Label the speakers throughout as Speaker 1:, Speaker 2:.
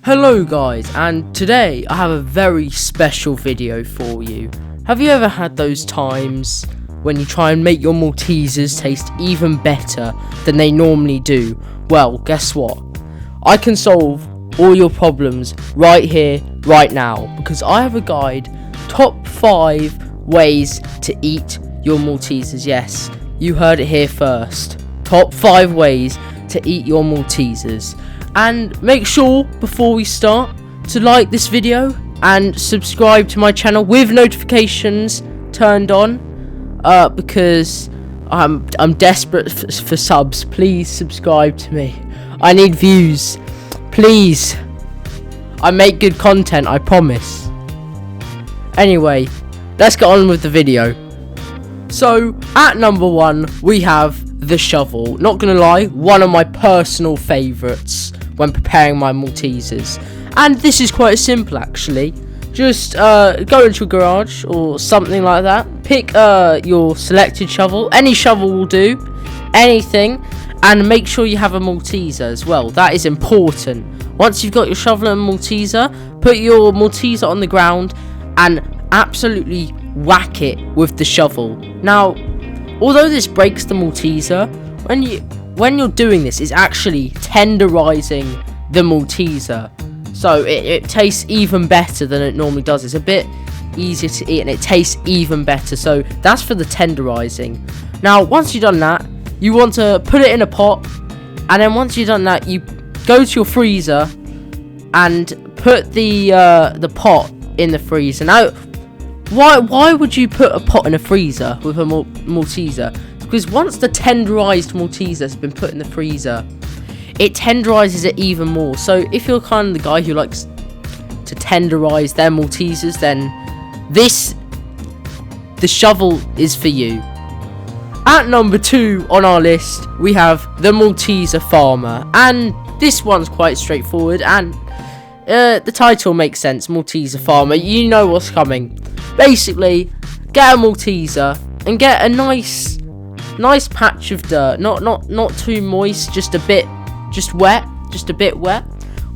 Speaker 1: Hello guys, and today I have a very special video for you. Have you ever had those times when you try and make your Maltesers taste even better than they normally do? Well, guess what? I can solve all your problems right here, right now, because I have a guide, top 5 ways to eat your Maltesers. Yes, you heard it here first. Top 5 ways to eat your Maltesers. And make sure before we start to like this video and subscribe to my channel with notifications turned on, because I'm desperate for subs. Please subscribe to me. I need views, please. I make good content, I promise. Anyway, let's get on with the video. So at number 1 we have the shovel. Not gonna lie, one of my personal favourites when preparing my Maltesers, and this is quite simple actually. Just go into a garage or something like that, pick your selected shovel, any shovel will do, anything, and make sure you have a Malteser as well. That is important. Once you've got your shovel and Malteser, put your Malteser on the ground and absolutely whack it with the shovel. Now, although this breaks the Malteser, when you're doing this, it's actually tenderizing the Malteser, so it tastes even better than it normally does. It's a bit easier to eat and it tastes even better, so that's for the tenderizing. Now once you've done that, you want to put it in a pot, and then once you've done that, you go to your freezer and put the pot in the freezer. Now why would you put a pot in a freezer with a Malteser? Because once the tenderized Malteser has been put in the freezer, it tenderizes it even more. So if you're kind of the guy who likes to tenderize their Maltesers, then the shovel is for you. At number 2 on our list, we have the Malteser Farmer, and this one's quite straightforward, and the title makes sense. Malteser Farmer, you know what's coming. Basically, get a Malteser and get a nice patch of dirt, not too moist, just a bit wet.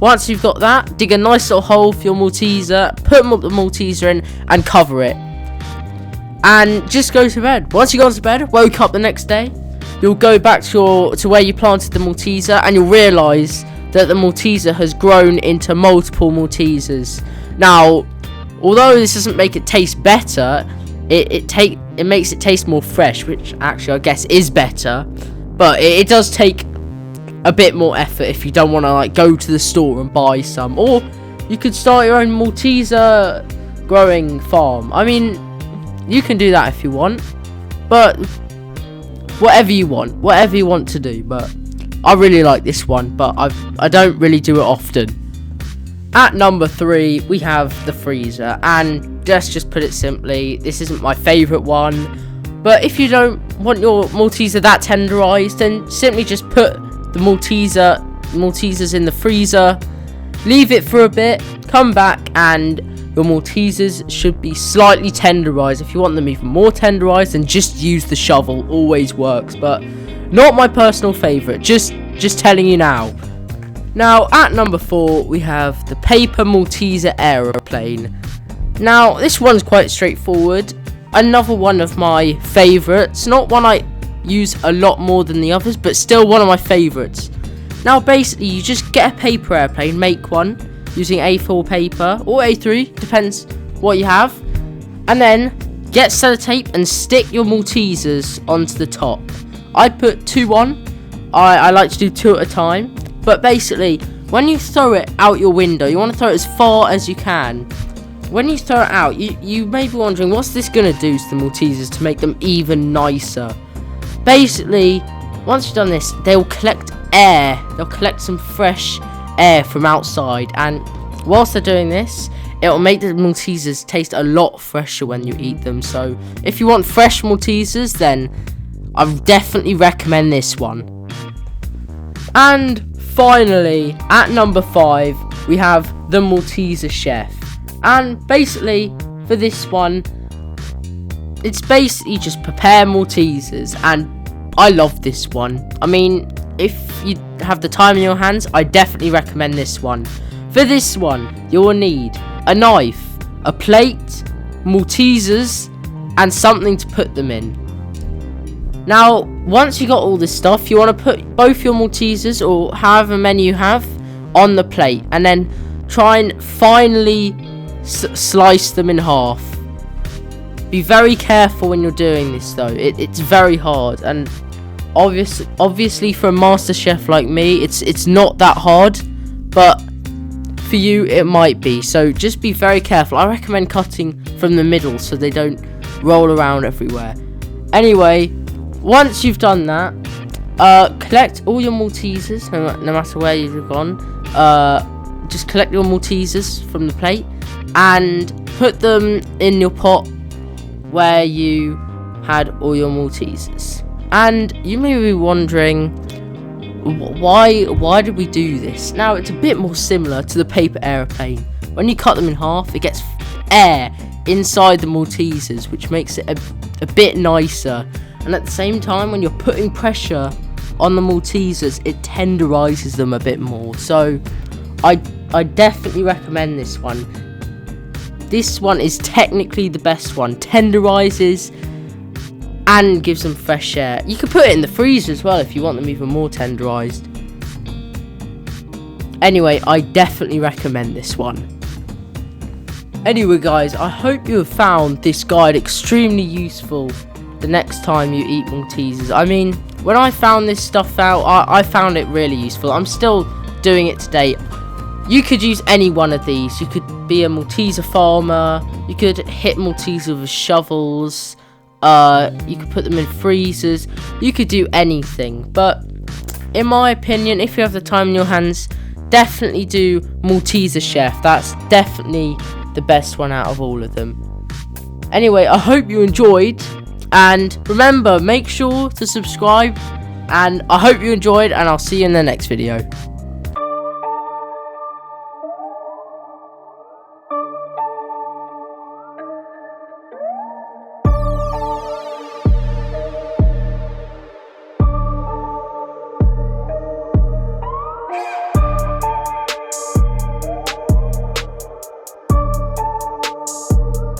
Speaker 1: Once you've got that, dig a nice little hole for your Malteser, put the Malteser in and cover it, and just go to bed. Once you go to bed, woke up the next day, you'll go back to where you planted the Malteser, and you'll realise that the Malteser has grown into multiple Maltesers. Now, although this doesn't make it taste better, it makes it taste more fresh, which actually I guess is better, but it does take a bit more effort if you don't want to go to the store and buy some. Or you could start your own Malteser growing farm. I mean, you can do that if you want, but whatever you want to do. But I really like this one, but I don't really do it often. At number 3 we have the freezer, and let's just put it simply, this isn't my favourite one, but if you don't want your Malteser that tenderized, then simply just put the Maltesers in the freezer, leave it for a bit, come back, and your Maltesers should be slightly tenderized. If you want them even more tenderized, then just use the shovel, always works, but not my personal favourite, just telling you now. Now, at number 4, we have the paper Malteser aeroplane. Now, this one's quite straightforward. Another one of my favourites. Not one I use a lot more than the others, but still one of my favourites. Now, basically, you just get a paper airplane, make one, using A4 paper, or A3, depends what you have. And then, get sellotape and stick your Maltesers onto the top. I'd put 2 on. I like to do 2 at a time. But basically, when you throw it out your window, you want to throw it as far as you can. When you throw it out, you may be wondering, what's this going to do to the Maltesers to make them even nicer? Basically, once you've done this, they'll collect air. They'll collect some fresh air from outside. And whilst they're doing this, it'll make the Maltesers taste a lot fresher when you eat them. So if you want fresh Maltesers, then I definitely recommend this one. And finally, at number 5, we have the Malteser Chef. And basically, for this one, it's basically just prepare Maltesers, and I love this one. I mean, if you have the time in your hands, I definitely recommend this one. For this one, you will need a knife, a plate, Maltesers, and something to put them in. Now, once you got all this stuff, you want to put both your Maltesers, or however many you have, on the plate, and then try and finally slice them in half. Be very careful when you're doing this though. It's very hard, and obviously for a master chef like me, it's not that hard, but for you it might be. So just be very careful. I recommend cutting from the middle so they don't roll around everywhere. Anyway, once you've done that, collect all your Maltesers, no matter where you've gone. Just collect your Maltesers from the plate and put them in your pot where you had all your Maltesers. And you may be wondering, why did we do this? Now, it's a bit more similar to the paper aeroplane. When you cut them in half, it gets air inside the Maltesers, which makes it a bit nicer. And at the same time, when you're putting pressure on the Maltesers, it tenderizes them a bit more. So I definitely recommend this one. This one is technically the best one. Tenderizes and gives them fresh air. You could put it in the freezer as well if you want them even more tenderized. Anyway, I definitely recommend this one. Anyway guys, I hope you have found this guide extremely useful the next time you eat Maltesers. I mean, when I found this stuff out, I found it really useful. I'm still doing it today. You could use any one of these. You could be a Malteser farmer. You could hit Maltesers with shovels. You could put them in freezers. You could do anything. But in my opinion, if you have the time in your hands, definitely do Malteser Chef. That's definitely the best one out of all of them. Anyway, I hope you enjoyed. And remember, make sure to subscribe. And I hope you enjoyed. And I'll see you in the next video.